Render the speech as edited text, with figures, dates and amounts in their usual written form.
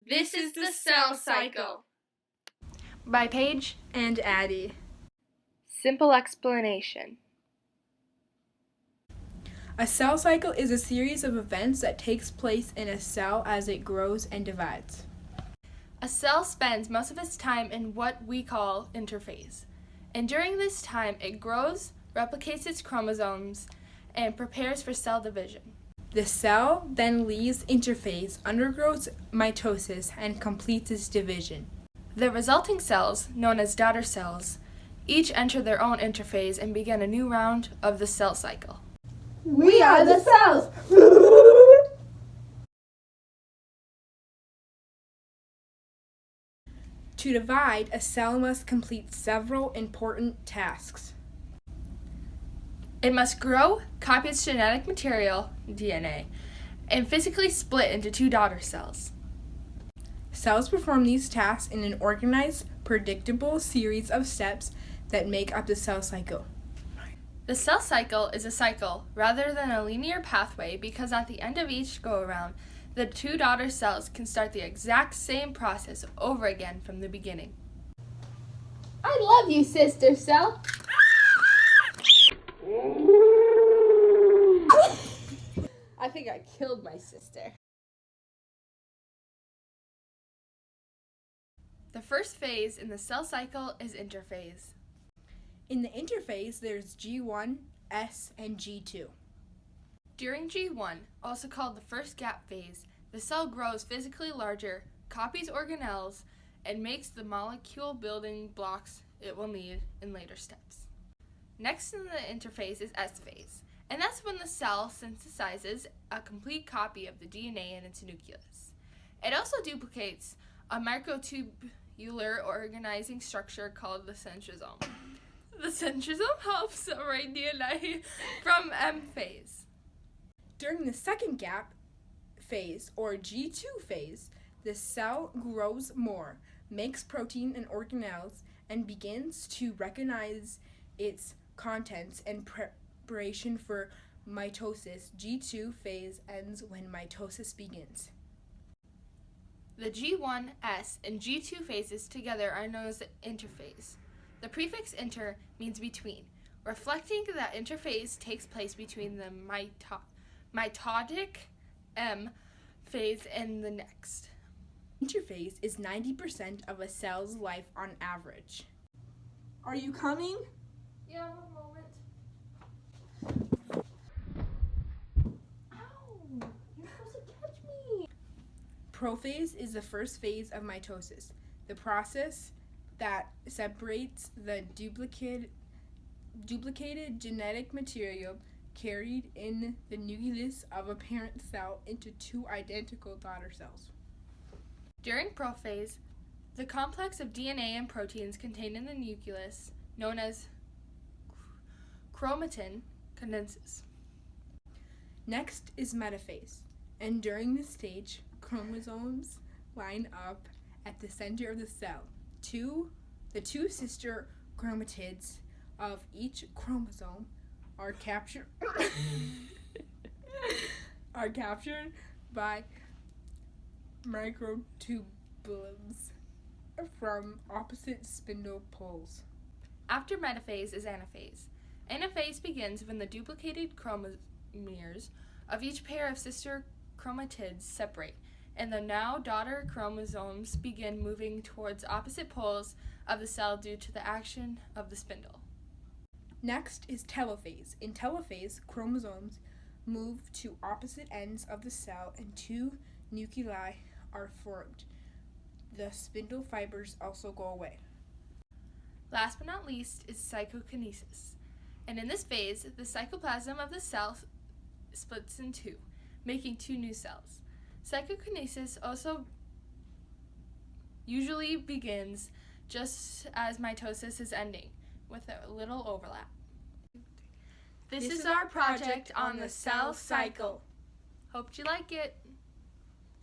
This is the cell cycle. By Paige and Addie. Simple explanation. A cell cycle is a series of events that takes place in a cell as it grows and divides. A cell spends most of its time in what we call interphase. And during this time, it grows, replicates its chromosomes, and prepares for cell division. The cell then leaves interphase, undergoes mitosis, and completes its division. The resulting cells, known as daughter cells, each enter their own interphase and begin a new round of the cell cycle. We are the cells! To divide, a cell must complete several important tasks. It must grow, copy its genetic material, DNA, and physically split into two daughter cells. Cells perform these tasks in an organized, predictable series of steps that make up the cell cycle. The cell cycle is a cycle rather than a linear pathway because at the end of each go-around, the two daughter cells can start the exact same process over again from the beginning. I love you, sister cell. I think I killed my sister. The first phase in the cell cycle is interphase. In the interphase, there's G1, S, and G2. During G1, also called the first gap phase, the cell grows physically larger, copies organelles, and makes the molecule building blocks it will need in later steps. Next in the interphase is S phase, and that's when the cell synthesizes a complete copy of the DNA in its nucleus. It also duplicates a microtubular organizing structure called the centrosome. The centrosome helps separate DNA from M phase. During the second gap phase, or G2 phase, the cell grows more, makes protein and organelles, and begins to recognize its contents in preparation for mitosis. G2 phase ends when mitosis begins. The G1, S, and G2 phases together are known as the interphase. The prefix inter means between, reflecting that interphase takes place between the mitotic M phase and the next. Interphase is 90% of a cell's life on average. Are you coming? Yeah, one moment. Ow! You're supposed to catch me! Prophase is the first phase of mitosis, the process that separates the duplicated genetic material carried in the nucleus of a parent cell into two identical daughter cells. During prophase, the complex of DNA and proteins contained in the nucleus, known as chromatin, condenses. Next is metaphase, and during this stage, chromosomes line up at the center of the cell. The two sister chromatids of each chromosome are captured by microtubules from opposite spindle poles. After metaphase is anaphase. Anaphase begins when the duplicated chromomeres of each pair of sister chromatids separate, and the now daughter chromosomes begin moving towards opposite poles of the cell due to the action of the spindle. Next is telophase. In telophase, chromosomes move to opposite ends of the cell and two nuclei are formed. The spindle fibers also go away. Last but not least is psychokinesis. And in this phase, the cytoplasm of the cell splits in two, making two new cells. Psychokinesis also usually begins just as mitosis is ending, with a little overlap. This is our project on the cell cycle. Hope you like it.